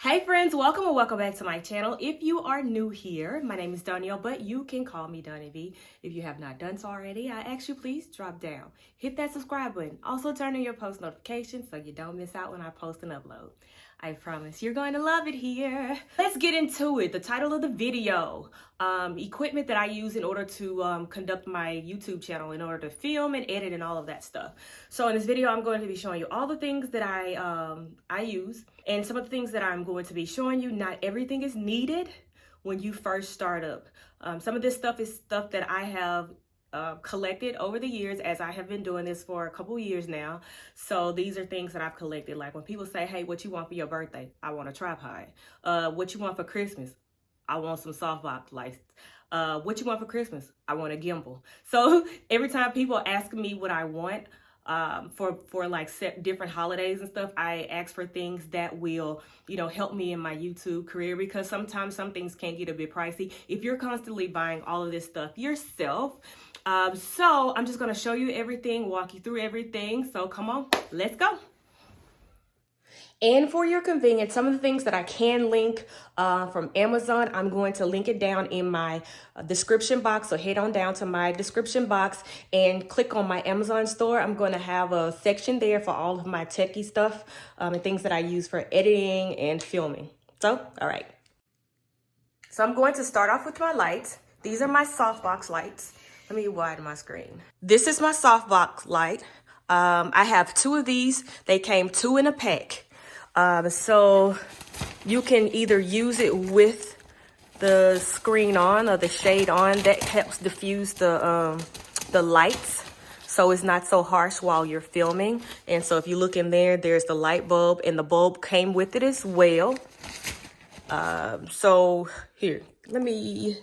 Hey friends, welcome or welcome back to my channel. If you are new here, my name is Donyb, but you can call me donyb. If you have not done so already, I ask you please drop down. Hit that subscribe button. Also turn on your post notifications so you don't miss out when I post and upload. I promise you're going to love it here. Let's get into it. The title of the video, equipment that I use in order to conduct my YouTube channel, in order to film and edit and all of that stuff. So in this video, I'm going to be showing you all the things that I use and some of the things that I'm going to be showing you. Not everything is needed when you first start up. Some of this stuff is stuff that I have collected over the years, as I have been doing this for a couple years now. So these are things that I've collected. Like when people say, hey, what you want for your birthday? I want a tripod. What you want for Christmas? I want some softbox lights. What you want for Christmas? I want a gimbal. So every time people ask me what I want for like different holidays and stuff, I ask for things that will, help me in my YouTube career, because sometimes some things can get a bit pricey if you're constantly buying all of this stuff yourself. So I'm just going to show you everything, walk you through everything. So come on, let's go. And for your convenience, some of the things that I can link from Amazon, I'm going to link it down in my description box. So head on down to my description box and click on my Amazon store. I'm going to have a section there for all of my techie stuff and things that I use for editing and filming. So, all right. So I'm going to start off with my lights. These are my softbox lights. Let me widen my screen. This is my softbox light. I have two of these. They came two in a pack. So you can either use it with the screen on or the shade on. That helps diffuse the lights, so it's not so harsh while you're filming. And so if you look in there, there's the light bulb, and the bulb came with it as well. So here, let me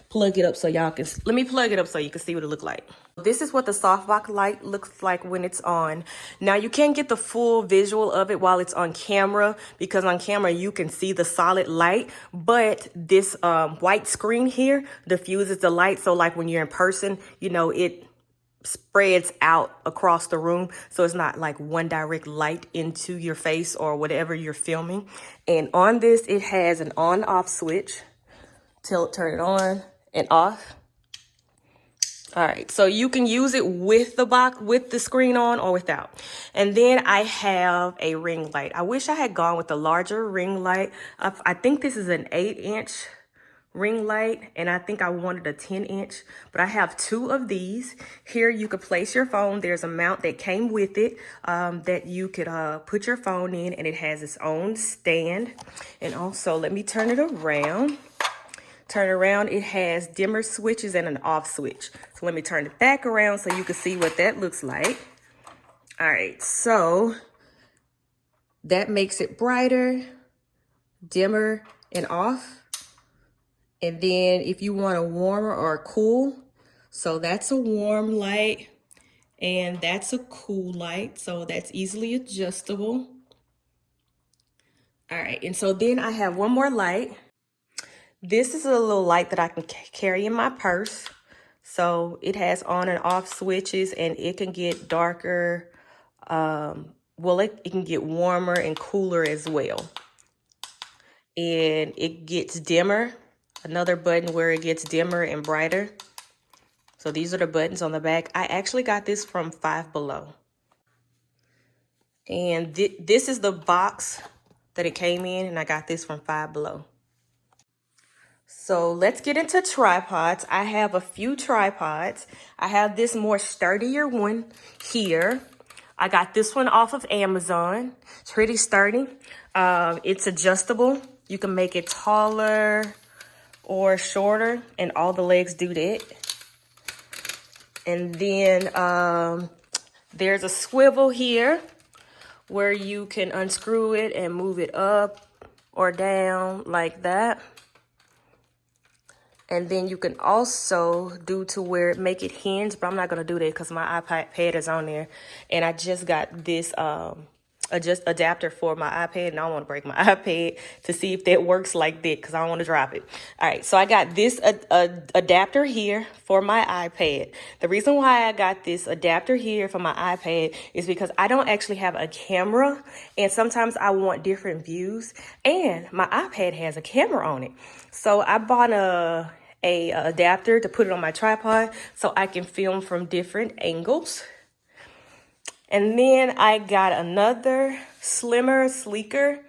plug it up so y'all can, you can see what it look like. This is what the softbox light looks like when it's on. Now you can't get the full visual of it while it's on camera, because on camera you can see the solid light, but this white screen here diffuses the light. So like when you're in person, it spreads out across the room, so it's not like one direct light into your face or whatever you're filming. And on this, it has an on-off switch. Turn it on and off. All right, so you can use it with the box, with the screen on, or without. And then I have a ring light. I wish I had gone with the larger ring light. I think this is an 8-inch ring light, and I think I wanted a 10-inch, but I have two of these. Here you could place your phone. There's a mount that came with it that you could put your phone in, and it has its own stand. And also, let me turn it around. It has dimmer switches and an off switch. So let me turn it back around so you can see what that looks like. All right, so that makes it brighter, dimmer, and off. And then if you want a warmer or a cool, so that's a warm light and that's a cool light. So that's easily adjustable. All right, and so then I have one more light. This is a little light that I can carry in my purse. So it has on and off switches, and it can get darker. It can get warmer and cooler as well. And it gets dimmer. Another button where it gets dimmer and brighter. So these are the buttons on the back. I actually got this from Five Below. And this is the box that it came in, and I got this from Five Below. So let's get into tripods. I have a few tripods. I have this more sturdier one here. I got this one off of Amazon. It's pretty sturdy. It's adjustable. You can make it taller or shorter, and all the legs do that. And then there's a swivel here where you can unscrew it and move it up or down like that. And then you can also do to where it make it hinge, but I'm not gonna do that because my iPad is on there. And I just got this adapter for my iPad, and I don't want to break my iPad to see if that works like that because I don't want to drop it. All right, so I got this adapter here for my iPad. The reason why I got this adapter here for my iPad is because I don't actually have a camera, and sometimes I want different views, and my iPad has a camera on it. So I bought a adapter to put it on my tripod so I can film from different angles. And then I got another slimmer, sleeker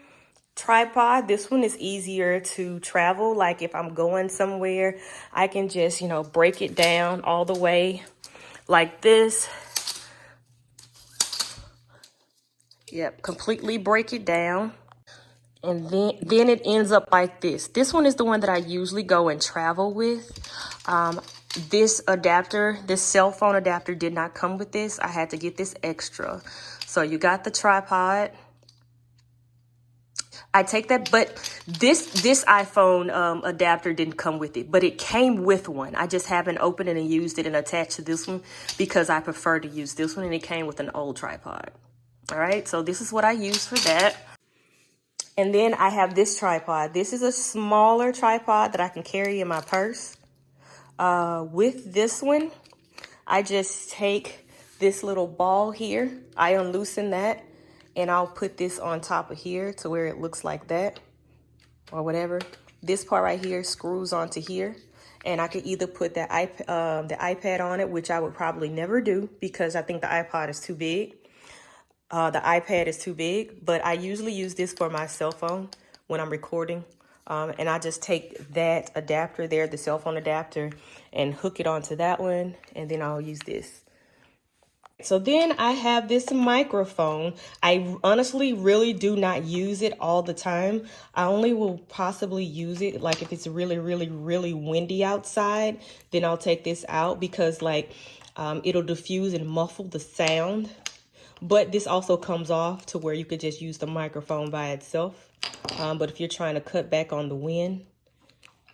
tripod. This one is easier to travel. Like if I'm going somewhere, I can just, you know, break it down all the way like this. Yep, completely break it down. And then it ends up like this. This one is the one that I usually go and travel with. This adapter, this cell phone adapter did not come with this. I had to get this extra. So you got the tripod. I take that, but this iPhone adapter didn't come with it, but it came with one. I just haven't opened it and used it and attached to this one because I prefer to use this one, and it came with an old tripod. All right, so this is what I use for that. And then I have this tripod. This is a smaller tripod that I can carry in my purse. With this one, I just take this little ball here, I unloosen that, and I'll put this on top of here to where it looks like that, or whatever. This part right here screws onto here, and I could either put the iPad on it, which I would probably never do because I think the iPod is too big. The iPad is too big, but I usually use this for my cell phone when I'm recording. And I just take that adapter there, the cell phone adapter, and hook it onto that one, and then I'll use this. So then I have this microphone. I honestly really do not use it all the time. I only will possibly use it like if it's really, really, really windy outside, then I'll take this out because like it'll diffuse and muffle the sound. But this also comes off to where you could just use the microphone by itself. But if you're trying to cut back on the wind,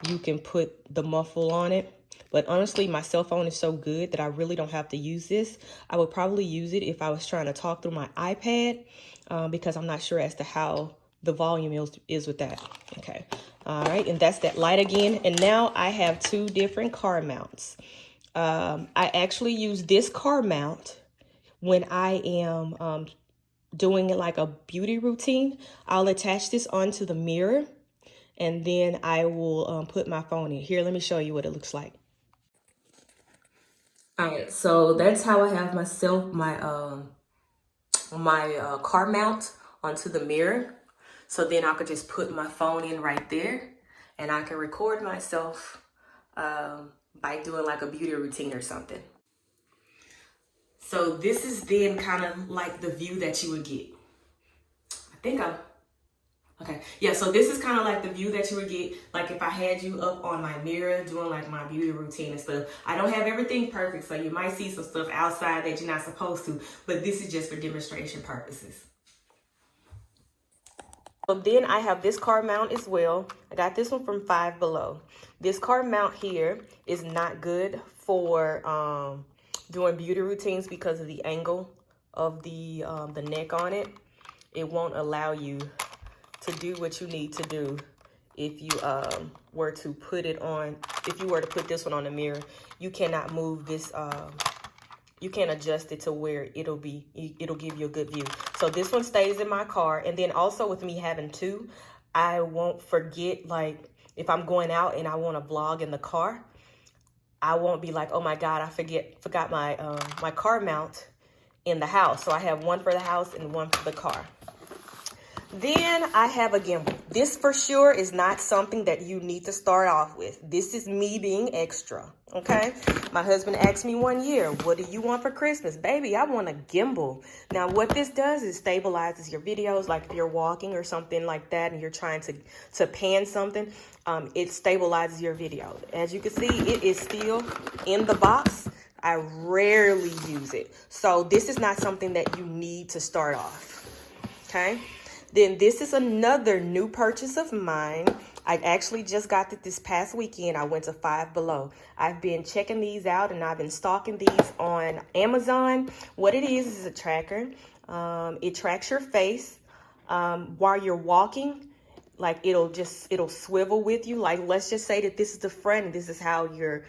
you can put the muffle on it. But honestly, my cell phone is so good that I really don't have to use this. I would probably use it if I was trying to talk through my iPad because I'm not sure as to how the volume is with that. Okay. All right. And that's that light again. And now I have two different car mounts. I actually use this car mount when I am doing it like a beauty routine. I'll attach this onto the mirror, and then I will put my phone in. Here, let me show you what it looks like. All right, so that's how I have my car mount onto the mirror. So then I could just put my phone in right there, and I can record myself by doing like a beauty routine or something. So this is then kind of like the view that you would get. Okay. Yeah, so this is kind of like the view that you would get, like if I had you up on my mirror doing like my beauty routine and stuff. I don't have everything perfect, so you might see some stuff outside that you're not supposed to, but this is just for demonstration purposes. Then I have this car mount as well. I got this one from Five Below. This car mount here is not good for doing beauty routines because of the angle of the neck on it. It won't allow you to do what you need to do if you were to put it on. If you were to put this one on the mirror, you cannot move this. You can't adjust it to where it'll give you a good view. So this one stays in my car. And then also with me having two, I won't forget, like if I'm going out and I want to vlog in the car, I won't be like, oh my God, I forgot my my car mount in the house. So I have one for the house and one for the car. Then I have a gimbal. This for sure is not something that you need to start off with. This is me being extra, okay? My husband asked me one year, what do you want for Christmas? Baby, I want a gimbal. Now, what this does is stabilizes your videos, like if you're walking or something like that and you're trying to pan something, it stabilizes your video. As you can see, it is still in the box. I rarely use it. So this is not something that you need to start off, okay? Then this is another new purchase of mine. I actually just got it this past weekend. I went to Five Below. I've been checking these out and I've been stalking these on Amazon. What it is a tracker. It tracks your face while you're walking. Like it'll swivel with you. Like let's just say that this is the front and this is how your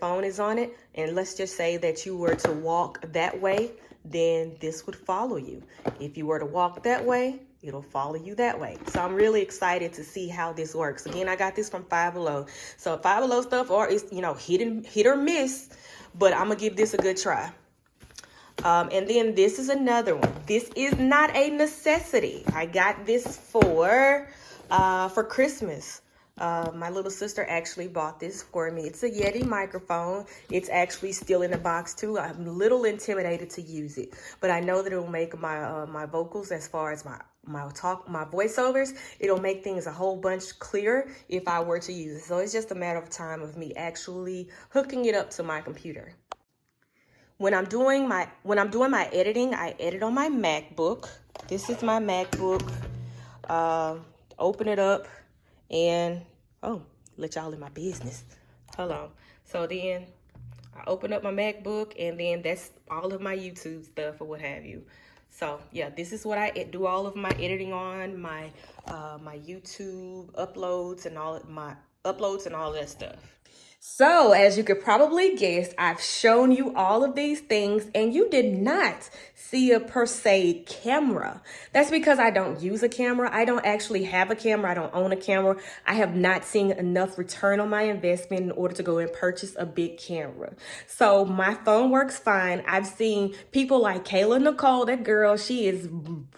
phone is on it. And let's just say that you were to walk that way, then this would follow you. If you were to walk that way, it'll follow you that way. So I'm really excited to see how this works. Again, I got this from Five Below. So Five Below stuff, or it's, you know, hit or miss, but I'm gonna give this a good try. And then this is another one. This is not a necessity. I got this for Christmas. My little sister actually bought this for me. It's a Yeti microphone. It's actually still in the box too. I'm a little intimidated to use it, but I know that it will make my vocals, as far as my voiceovers, it'll make things a whole bunch clearer if I were to use it. So it's just a matter of time of me actually hooking it up to my computer. When I'm doing my editing, I edit on my MacBook. This is my MacBook. Open it up and let y'all in my business. Hold on. So then I open up my MacBook, and then that's all of my YouTube stuff or what have you. So yeah, this is what I do all of my editing on, my YouTube uploads and all that stuff. So, as you could probably guess, I've shown you all of these things and you did not see a per se camera. That's because I don't use a camera. I don't actually have a camera. I don't own a camera. I have not seen enough return on my investment in order to go and purchase a big camera. So my phone works fine. I've seen people like Kayla Nicole, that girl, she is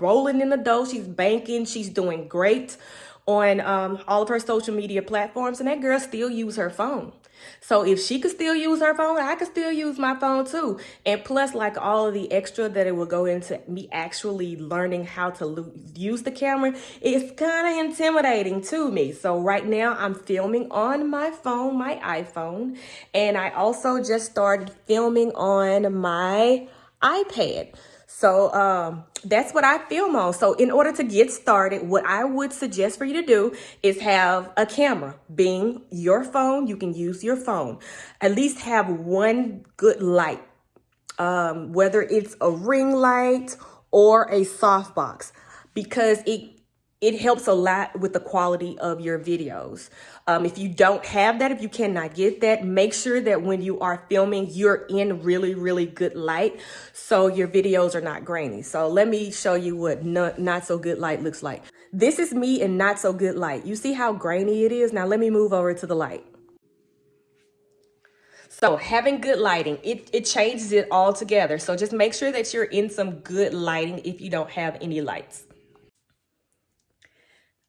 rolling in the dough. She's banking. She's doing great on all of her social media platforms, and that girl still use her phone. So if she could still use her phone, I could still use my phone too. And plus, like, all of the extra that it will go into me actually learning how to use the camera, it's kind of intimidating to me. So right now I'm filming on my phone, my iPhone, and I also just started filming on my iPad. So that's what I film on. So in order to get started, what I would suggest for you to do is have a camera. Being your phone, you can use your phone. At least have one good light, whether it's a ring light or a softbox, because it helps a lot with the quality of your videos. If you don't have that, if you cannot get that, make sure that when you are filming, you're in really, really good light so your videos are not grainy. So let me show you what not so good light looks like. This is me in not so good light. You see how grainy it is? Now let me move over to the light. So having good lighting, it changes it all together. So just make sure that you're in some good lighting if you don't have any lights.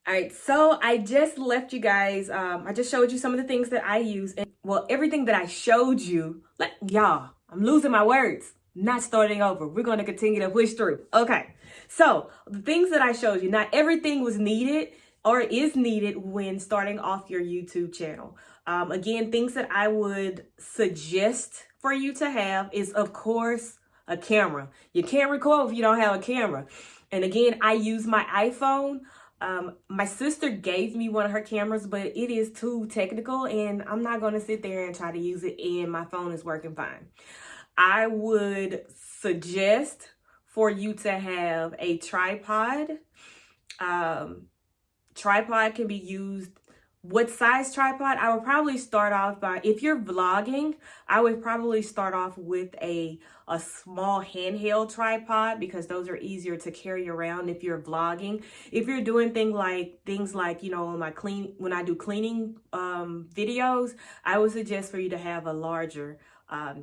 All right, so I just left you guys, I just showed you some of the things that I use. And well, everything that I showed you, like, y'all, I'm losing my words, not starting over. We're going to continue to push through. Okay, so the things that I showed you, not everything was needed or is needed when starting off your YouTube channel. Again, things that I would suggest for you to have is, of course, a camera. You can't record if you don't have a camera. And again, I use my iPhone. My sister gave me one of her cameras, but it is too technical and I'm not going to sit there and try to use it, and my phone is working fine. I would suggest for you to have a tripod. Tripod can be used. What size tripod? I would probably start off by, if you're vlogging, I would probably start off with a small handheld tripod, because those are easier to carry around if you're vlogging. If you're doing things like, you know, when I do cleaning videos, I would suggest for you to have a larger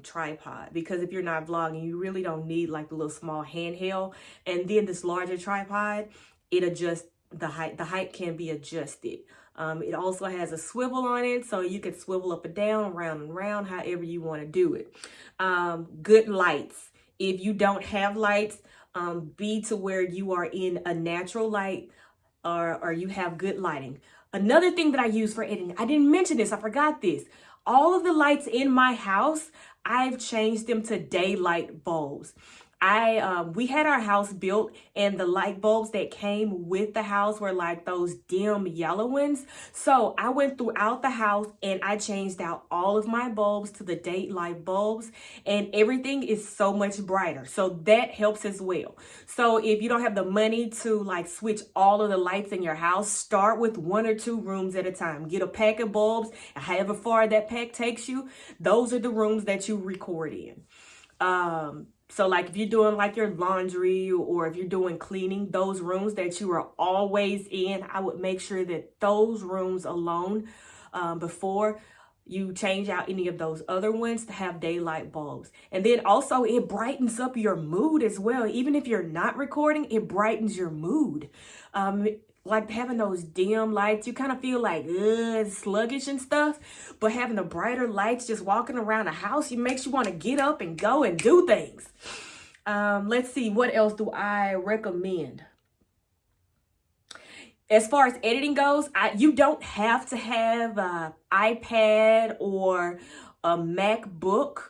tripod, because if you're not vlogging, you really don't need like the little small handheld. And then this larger tripod, it adjusts the height. The height can be adjusted. It also has a swivel on it, so you can swivel up and down, round and round, however you want to do it. Good lights. If you don't have lights, be to where you are in a natural light, or you have good lighting. Another thing that I use for editing, I didn't mention this, I forgot this. All of the lights in my house, I've changed them to daylight bulbs. we had our house built, and the light bulbs that came with the house were like those dim yellow ones. So I went throughout the house and I changed out all of my bulbs to the daylight bulbs, and everything is so much brighter. So that helps as well. So if you don't have the money to like switch all of the lights in your house, start with 1 or 2 rooms at a time. Get a pack of bulbs, and however far that pack takes you, those are the rooms that you record in. So like if you're doing like your laundry, or if you're doing cleaning, those rooms that you are always in, I would make sure that those rooms alone, before you change out any of those other ones, to have daylight bulbs. And then also it brightens up your mood as well. Even if you're not recording, it brightens your mood. Like having those dim lights, you kind of feel like sluggish and stuff, but having the brighter lights just walking around the house, it makes you want to get up and go and do things. Let's see, what else do I recommend? As far as editing goes, you don't have to have an iPad or a MacBook.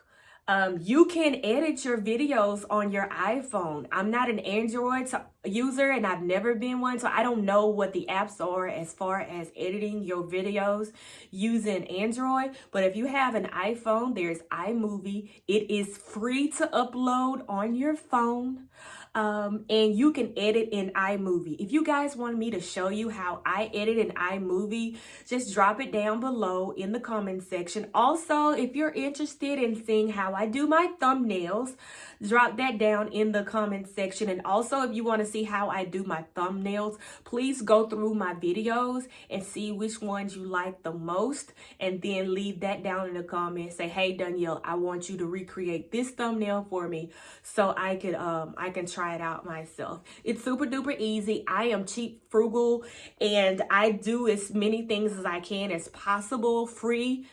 You can edit your videos on your iPhone. I'm not an Android user, and I've never been one, so I don't know what the apps are as far as editing your videos using Android. But if you have an iPhone, there's iMovie. It is free to upload on your phone. And you can edit in iMovie. If you guys want me to show you how I edit in iMovie, just drop it down below in the comment section. Also, if you're interested in seeing how I do my thumbnails, drop that down in the comment section. And also, if you want to see how I do my thumbnails, please go through my videos and see which ones you like the most, and then leave that down in the comments. Say, hey Danielle, I want you to recreate this thumbnail for me, so I can try it out myself. It's super duper easy. I am cheap, frugal, and I do as many things as I can as possible free.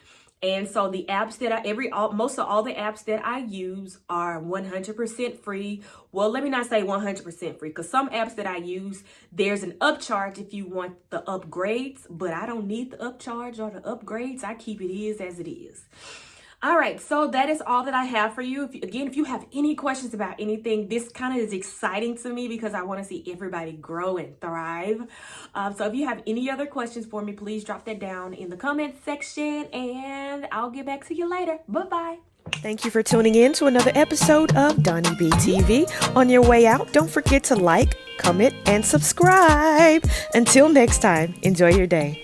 And so the apps that most of all the apps that I use are 100% free. Well, let me not say 100% free, because some apps that I use, there's an upcharge if you want the upgrades, but I don't need the upcharge or the upgrades. I keep it as it is. All right, so that is all that I have for you. If you have any questions about anything, this kind of is exciting to me because I want to see everybody grow and thrive. So if you have any other questions for me, please drop that down in the comment section, and I'll get back to you later. Bye-bye. Thank you for tuning in to another episode of donyb TV. On your way out, don't forget to like, comment, and subscribe. Until next time, enjoy your day.